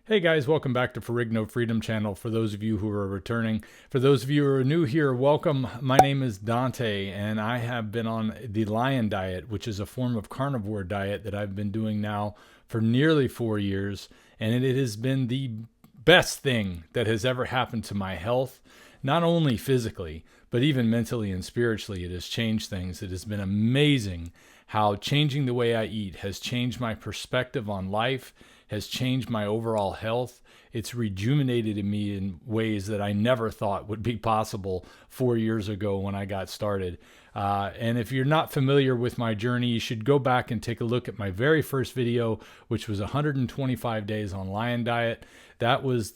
Hey guys, welcome back to Ferrigno Freedom channel. For those of you who are returning, for those of you who are new here, welcome. My name is Dante and I have been on the lion diet, which is a form of carnivore diet that I've been doing now for nearly 4 years. And it has been the best thing that has ever happened to my health, not only physically, but even mentally and spiritually. It has changed things. It has been amazing how changing the way I eat has changed my perspective on life, has changed my overall health. It's rejuvenated me in ways that I never thought would be possible 4 years ago when I got started. And if you're not familiar with my journey, you should go back and take a look at my very first video, which was 125 days on lion diet. That was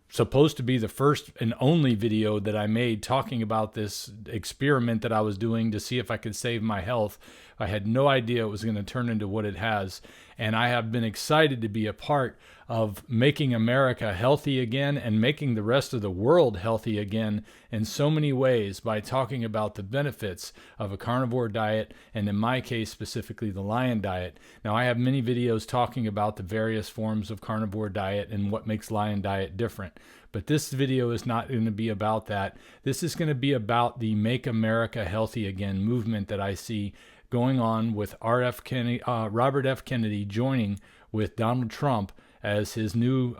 supposed to be the first and only video that I made talking about this experiment that I was doing to see if I could save my health. I had no idea it was going to turn into what it has. And I have been excited to be a part of making America healthy again and making the rest of the world healthy again in so many ways by talking about the benefits of a carnivore diet, and in my case specifically the lion diet. Now I have many videos talking about the various forms of carnivore diet and what makes lion diet different. But this video is not going to be about that. This is going to be about the Make America Healthy Again movement that I see going on with Robert F. Kennedy joining with Donald Trump as his new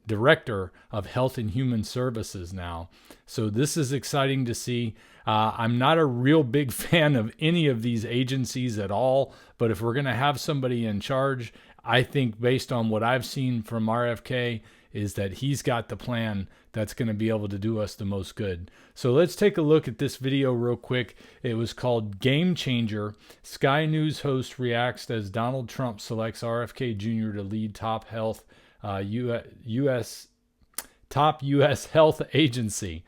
director of Health and Human Services now. So this is exciting to see. I'm not a real big fan of any of these agencies at all, but if we're going to have somebody in charge, I think based on what I've seen from RFK is that he's got the plan that's going to be able to do us the most good. So let's take a look at this video real quick. It was called Game Changer. Sky News host reacts as Donald Trump selects RFK Jr. to lead top U.S. health agency.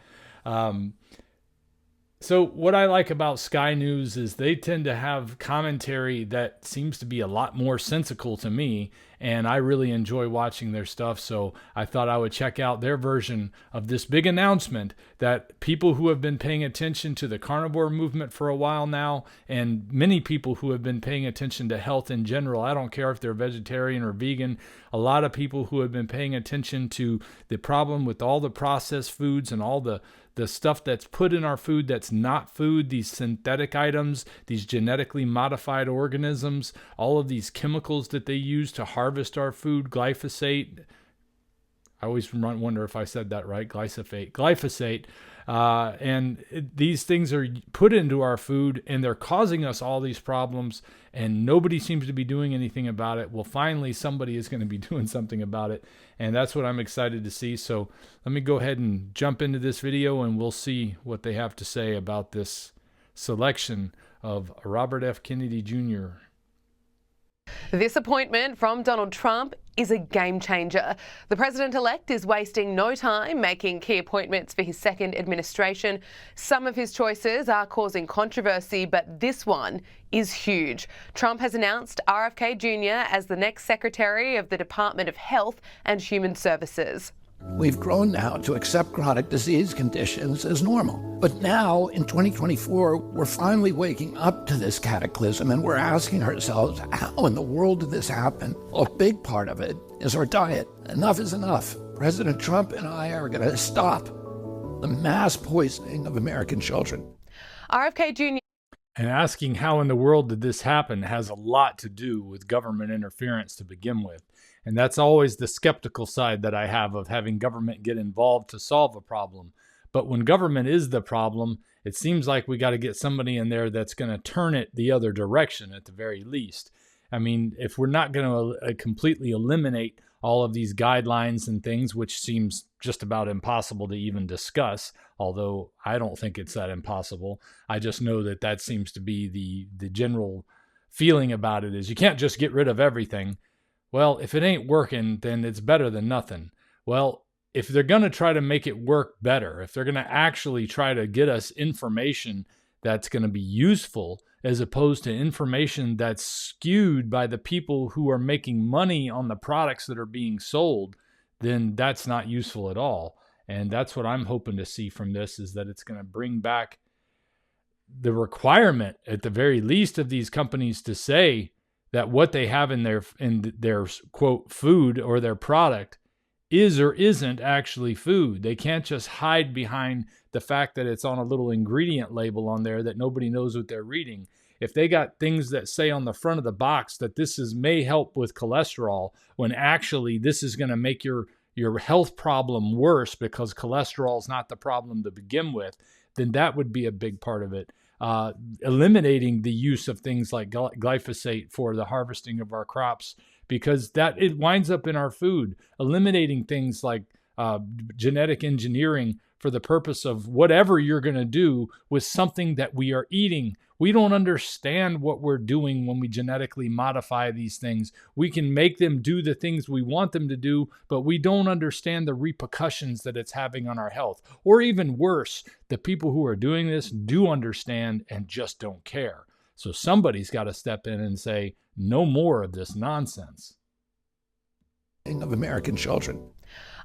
So what I like about Sky News is they tend to have commentary that seems to be a lot more sensical to me, and I really enjoy watching their stuff. So I thought I would check out their version of this big announcement that people who have been paying attention to the carnivore movement for a while now, and many people who have been paying attention to health in general, I don't care if they're vegetarian or vegan, a lot of people who have been paying attention to the problem with all the processed foods and all the stuff that's put in our food that's not food, these synthetic items, these genetically modified organisms, all of these chemicals that they use to harvest our food, glyphosate. I always wonder if I said that right, glyphosate. These things are put into our food and they're causing us all these problems, and nobody seems to be doing anything about it. Well, finally, somebody is going to be doing something about it, and that's what I'm excited to see. So let me go ahead and jump into this video and we'll see what they have to say about this selection of Robert F. Kennedy Jr. This appointment from Donald Trump is a game changer. The president-elect is wasting no time making key appointments for his second administration. Some of his choices are causing controversy, but this one is huge. Trump has announced RFK Jr. as the next Secretary of the Department of Health and Human Services. We've grown now to accept chronic disease conditions as normal. But now, in 2024, we're finally waking up to this cataclysm and we're asking ourselves, how in the world did this happen? Well, a big part of it is our diet. Enough is enough. President Trump and I are going to stop the mass poisoning of American children. RFK Jr. And asking how in the world did this happen has a lot to do with government interference to begin with. And that's always the skeptical side that I have of having government get involved to solve a problem. But when government is the problem, it seems like we got to get somebody in there that's going to turn it the other direction at the very least. I mean, if we're not going to completely eliminate all of these guidelines and things, which seems just about impossible to even discuss, although I don't think it's that impossible. I just know that that seems to be the general feeling about it, is you can't just get rid of everything. Well, if it ain't working, then it's better than nothing. Well, if they're going to try to make it work better, if they're going to actually try to get us information that's going to be useful, as opposed to information that's skewed by the people who are making money on the products that are being sold, then that's not useful at all. And that's what I'm hoping to see from this, is that it's going to bring back the requirement, at the very least, of these companies to say that what they have in their quote food or their product is or isn't actually food. They can't just hide behind the fact that it's on a little ingredient label on there that nobody knows what they're reading. If they got things that say on the front of the box that this may help with cholesterol, when actually this is going to make your health problem worse because cholesterol is not the problem to begin with, then that would be a big part of it. Eliminating the use of things like glyphosate for the harvesting of our crops, because that it winds up in our food. Eliminating things like genetic engineering for the purpose of whatever you're going to do with something that we are eating. We don't understand what we're doing when we genetically modify these things. We can make them do the things we want them to do, but we don't understand the repercussions that it's having on our health. Or even worse, the people who are doing this do understand and just don't care. So somebody's got to step in and say, no more of this nonsense. Of American children.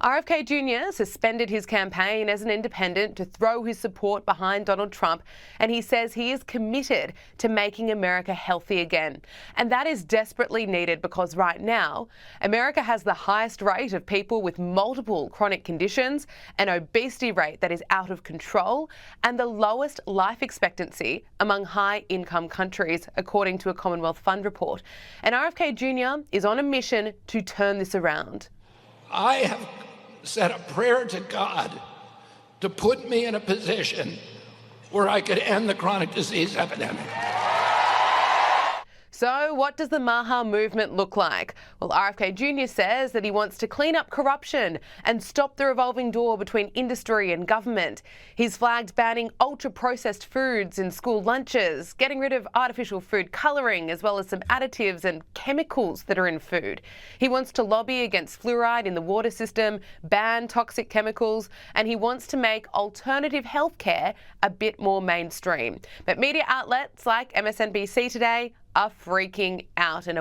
RFK Jr. suspended his campaign as an independent to throw his support behind Donald Trump, and he says he is committed to making America healthy again. And that is desperately needed because right now, America has the highest rate of people with multiple chronic conditions, an obesity rate that is out of control, and the lowest life expectancy among high-income countries, according to a Commonwealth Fund report. And RFK Jr. is on a mission to turn this around. I have said a prayer to God to put me in a position where I could end the chronic disease epidemic. So what does the MAHA movement look like? Well, RFK Jr. says that he wants to clean up corruption and stop the revolving door between industry and government. He's flagged banning ultra-processed foods in school lunches, getting rid of artificial food colouring, as well as some additives and chemicals that are in food. He wants to lobby against fluoride in the water system, ban toxic chemicals, and he wants to make alternative healthcare a bit more mainstream. But media outlets like MSNBC today are freaking out, and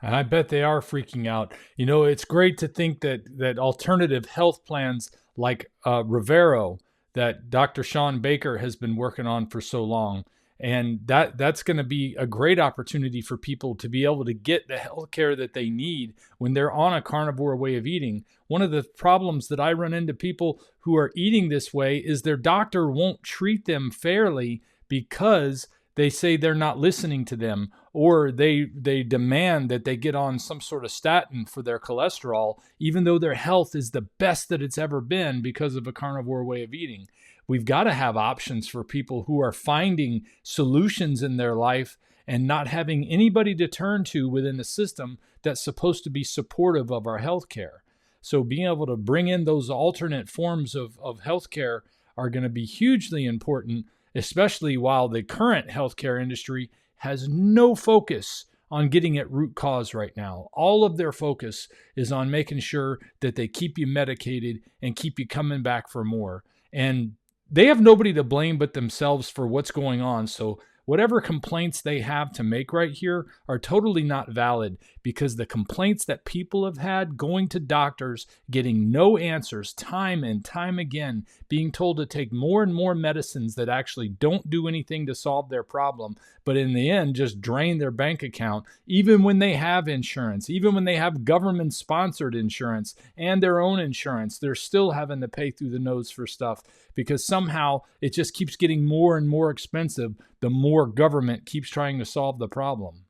I bet they are freaking out. You know, it's great to think that alternative health plans like Rivero, that Dr. Sean Baker has been working on for so long, and that's going to be a great opportunity for people to be able to get the health care that they need when they're on a carnivore way of eating. One of the problems that I run into people who are eating this way is their doctor won't treat them fairly because they say they're not listening to them, or they demand that they get on some sort of statin for their cholesterol, even though their health is the best that it's ever been because of a carnivore way of eating. We've got to have options for people who are finding solutions in their life and not having anybody to turn to within the system that's supposed to be supportive of our health care. So being able to bring in those alternate forms of health care are going to be hugely important, especially while the current healthcare industry has no focus on getting at root cause right now. All of their focus is on making sure that they keep you medicated and keep you coming back for more. And they have nobody to blame but themselves for what's going on. So whatever complaints they have to make right here are totally not valid, because the complaints that people have had going to doctors, getting no answers time and time again, being told to take more and more medicines that actually don't do anything to solve their problem, but in the end just drain their bank account, even when they have insurance, even when they have government-sponsored insurance and their own insurance, they're still having to pay through the nose for stuff because somehow it just keeps getting more and more expensive the more government keeps trying to solve the problem.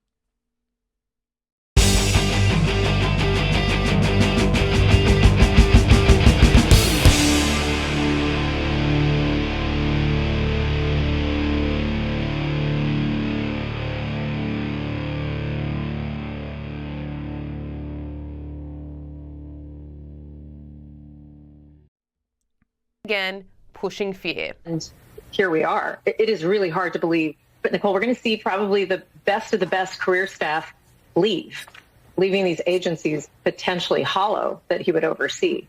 Again, pushing fear. And here we are. It is really hard to believe. But Nicole, we're going to see probably the best of the best career staff leaving these agencies potentially hollow that he would oversee.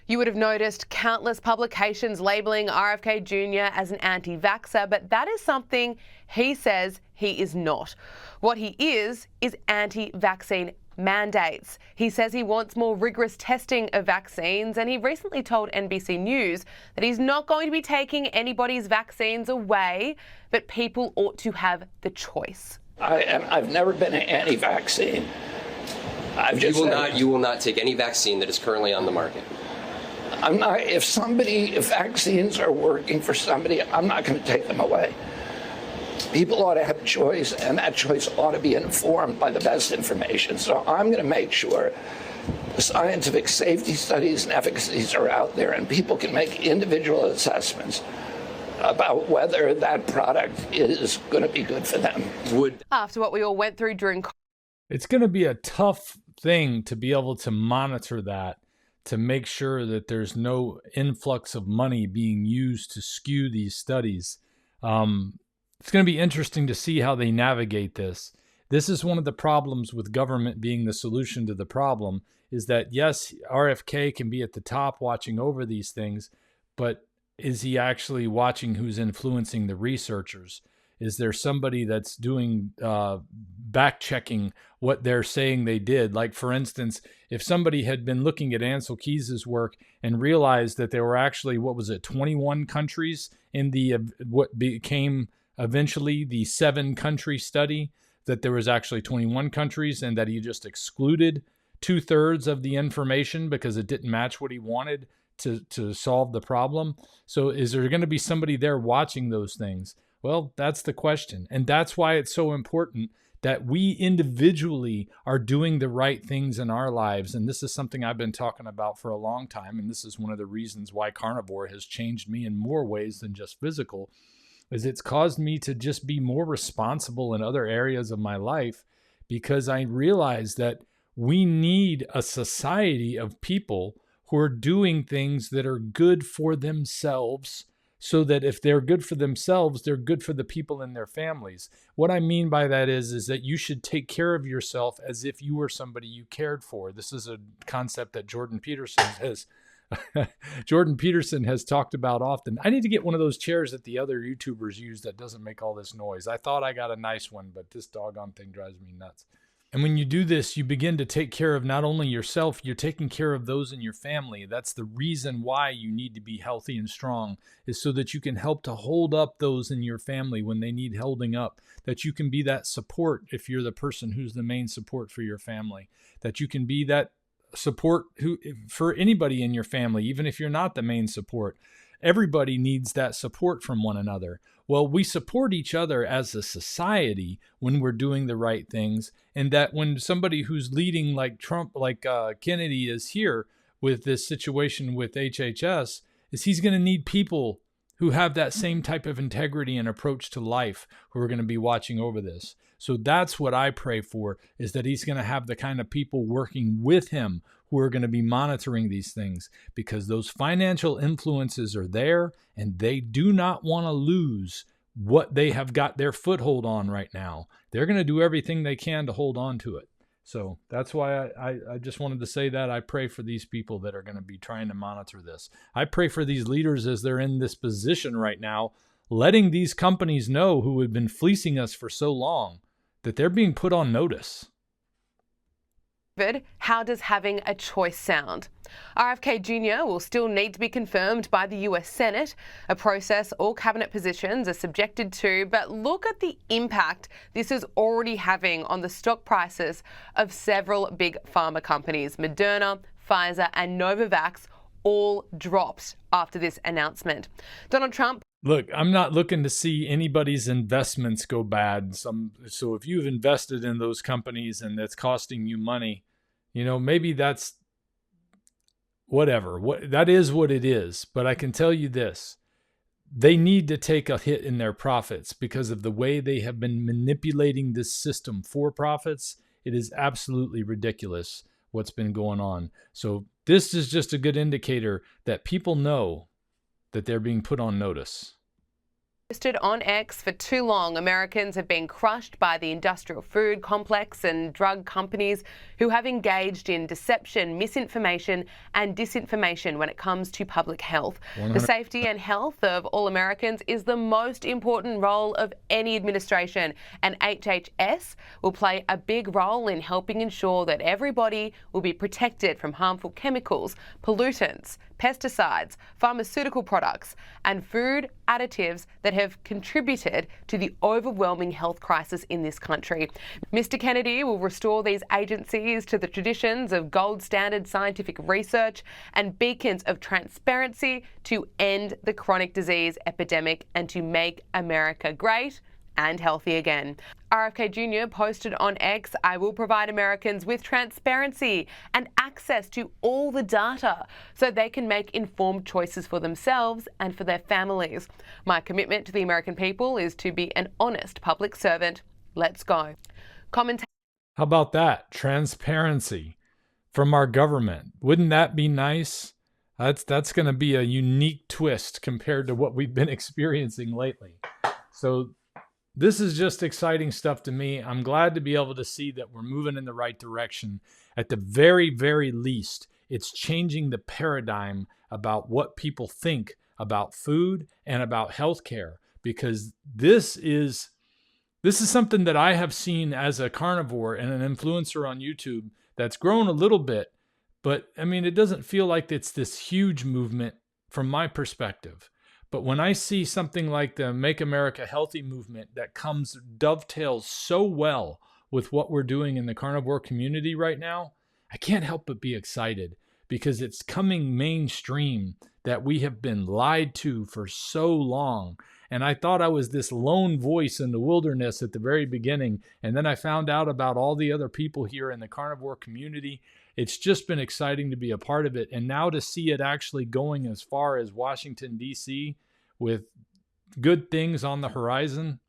You would have noticed countless publications labeling RFK Jr. as an anti-vaxxer, but that is something he says he is not. What he is anti-vaccine mandates. He says he wants more rigorous testing of vaccines, and he recently told NBC News that he's not going to be taking anybody's vaccines away, but people ought to have the choice. I've never been an anti-vaccine. You will not take any vaccine that is currently on the market. I'm not. If vaccines are working for somebody, I'm not going to take them away. People ought to have a choice, and that choice ought to be informed by the best information. So I'm going to make sure the scientific safety studies and efficacies are out there, and people can make individual assessments about whether that product is going to be good for them. After what we all went through during... It's going to be a tough thing to be able to monitor that, to make sure that there's no influx of money being used to skew these studies. It's going to be interesting to see how they navigate this. This is one of the problems with government being the solution to the problem, is that, yes, RFK can be at the top watching over these things, but is he actually watching who's influencing the researchers? Is there somebody that's doing back-checking what they're saying they did? Like, for instance, if somebody had been looking at Ansel Keys's work and realized that there were actually, 21 countries in the what became eventually the 7-country study, that there was actually 21 countries, and that he just excluded 2/3 of the information because it didn't match what he wanted to solve the problem. So is there going to be somebody there watching those things? Well, that's the question. And that's why it's so important that we individually are doing the right things in our lives. And this is something I've been talking about for a long time. And this is one of the reasons why Carnivore has changed me in more ways than just physical, is it's caused me to just be more responsible in other areas of my life, because I realize that we need a society of people who are doing things that are good for themselves, so that if they're good for themselves, they're good for the people in their families. What I mean by that is that you should take care of yourself as if you were somebody you cared for. This is a concept that Jordan Peterson has talked about often. I need to get one of those chairs that the other YouTubers use that doesn't make all this noise. I thought I got a nice one, but this doggone thing drives me nuts. And when you do this, you begin to take care of not only yourself, you're taking care of those in your family. That's the reason why you need to be healthy and strong, is so that you can help to hold up those in your family when they need holding up, that you can be that support if you're the person who's the main support for your family, that you can be that support for anybody in your family, even if you're not the main support. Everybody needs that support from one another. Well, we support each other as a society when we're doing the right things, and that when somebody who's leading like Trump, like Kennedy is here with this situation with HHS, is he's going to need people who have that same type of integrity and approach to life who are going to be watching over this. So that's what I pray for, is that he's going to have the kind of people working with him who are going to be monitoring these things, because those financial influences are there, and they do not want to lose what they have got their foothold on right now. They're going to do everything they can to hold on to it. So that's why I just wanted to say that. I pray for these people that are going to be trying to monitor this. I pray for these leaders as they're in this position right now, letting these companies know who have been fleecing us for so long that they're being put on notice. How does having a choice sound? RFK Jr. will still need to be confirmed by the US Senate, a process all cabinet positions are subjected to, but look at the impact this is already having on the stock prices of several big pharma companies. Moderna, Pfizer and Novavax all dropped after this announcement. Donald Trump... Look, I'm not looking to see anybody's investments go bad. So if you've invested in those companies and that's costing you money, maybe that's whatever. That is what it is. But I can tell you this. They need to take a hit in their profits because of the way they have been manipulating this system for profits. It is absolutely ridiculous what's been going on. So this is just a good indicator that people know that they're being put on notice. Posted on X for too long, Americans have been crushed by the industrial food complex and drug companies who have engaged in deception, misinformation and disinformation when it comes to public health. 100%. The safety and health of all Americans is the most important role of any administration, and HHS will play a big role in helping ensure that everybody will be protected from harmful chemicals, pollutants, pesticides, pharmaceutical products and food additives that have contributed to the overwhelming health crisis in this country. Mr. Kennedy will restore these agencies to the traditions of gold standard scientific research and beacons of transparency to end the chronic disease epidemic and to make America great and healthy again. RFK Jr. posted on X, "I will provide Americans with transparency and access to all the data so they can make informed choices for themselves and for their families. My commitment to the American people is to be an honest public servant. Let's go." How about that? Transparency from our government. Wouldn't that be nice? That's going to be a unique twist compared to what we've been experiencing lately. So this is just exciting stuff to me. I'm glad to be able to see that we're moving in the right direction. At the very, very least, it's changing the paradigm about what people think about food and about healthcare, because this is something that I have seen as a carnivore and an influencer on YouTube that's grown a little bit, but I mean, it doesn't feel like it's this huge movement from my perspective. But when I see something like the Make America Healthy movement that dovetails so well with what we're doing in the carnivore community right now, I can't help but be excited, because it's coming mainstream that we have been lied to for so long. And I thought I was this lone voice in the wilderness at the very beginning. And then I found out about all the other people here in the carnivore community. It's just been exciting to be a part of it. And now to see it actually going as far as Washington, D.C. with good things on the horizon,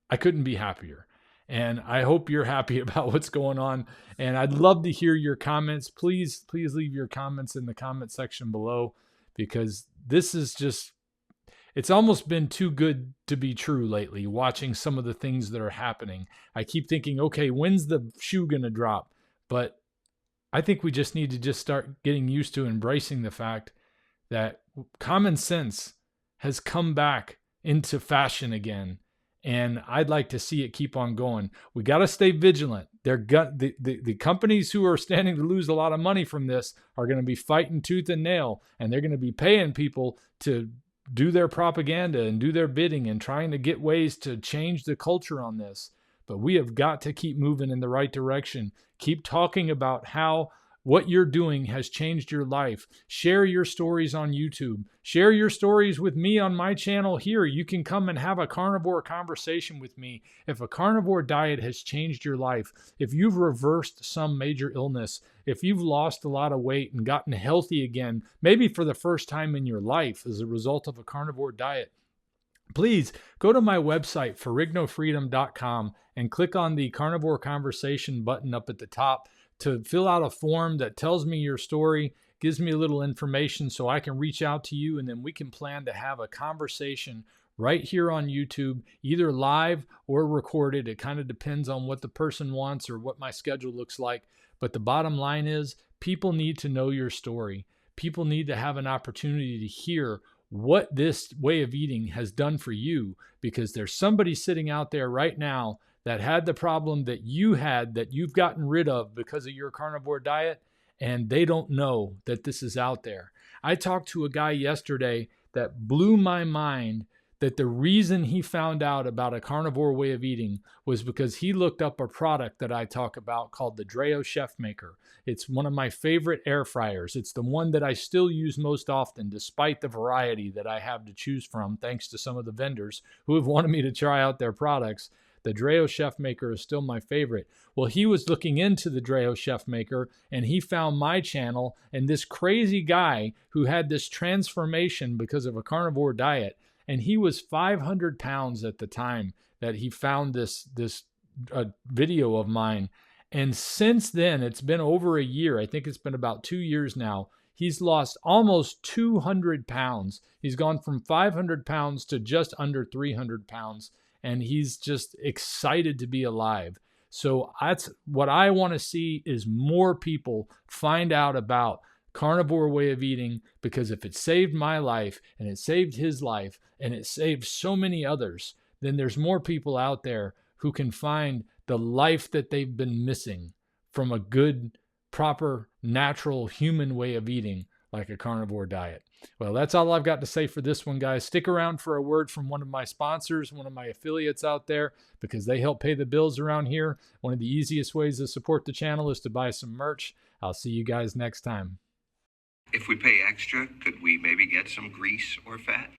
I couldn't be happier. And I hope you're happy about what's going on. And I'd love to hear your comments. Please leave your comments in the comment section below, because this is just, it's almost been too good to be true lately, watching some of the things that are happening. I keep thinking, okay, when's the shoe going to drop? But I think we just need to just start getting used to embracing the fact that common sense has come back into fashion again. And I'd like to see it keep on going. We got to stay vigilant. The companies who are standing to lose a lot of money from this are going to be fighting tooth and nail, and they're going to be paying people to do their propaganda and do their bidding and trying to get ways to change the culture on this. But we have got to keep moving in the right direction. Keep talking about how what you're doing has changed your life. Share your stories on YouTube. Share your stories with me on my channel here. You can come and have a carnivore conversation with me. If a carnivore diet has changed your life, if you've reversed some major illness, if you've lost a lot of weight and gotten healthy again, maybe for the first time in your life as a result of a carnivore diet, please go to my website, ferrignofreedom.com, and click on the Carnivore Conversation button up at the top to fill out a form that tells me your story, gives me a little information so I can reach out to you, and then we can plan to have a conversation right here on YouTube, either live or recorded. It kind of depends on what the person wants or what my schedule looks like. But the bottom line is, people need to know your story. People need to have an opportunity to hear what this way of eating has done for you, because there's somebody sitting out there right now that had the problem that you had, that you've gotten rid of because of your carnivore diet, and they don't know that this is out there. I talked to a guy yesterday that blew my mind, that the reason he found out about a carnivore way of eating was because he looked up a product that I talk about called the Dreo Chef Maker. It's one of my favorite air fryers. It's the one that I still use most often, despite the variety that I have to choose from, thanks to some of the vendors who have wanted me to try out their products. The Dreo Chef Maker is still my favorite. Well, he was looking into the Dreo Chef Maker, and he found my channel and this crazy guy who had this transformation because of a carnivore diet. And he was 500 pounds at the time that he found this video of mine. And since then, it's been over a year. I think it's been about 2 years now. He's lost almost 200 pounds. He's gone from 500 pounds to just under 300 pounds. And he's just excited to be alive. So that's what I want to see, is more people find out about carnivore way of eating, because if it saved my life and it saved his life and it saved so many others, then there's more people out there who can find the life that they've been missing from a good, proper, natural human way of eating like a carnivore diet. Well, that's all I've got to say for this one, guys. Stick around for a word from one of my sponsors, one of my affiliates out there, because they help pay the bills around here. One of the easiest ways to support the channel is to buy some merch. I'll see you guys next time. If we pay extra, could we maybe get some grease or fat?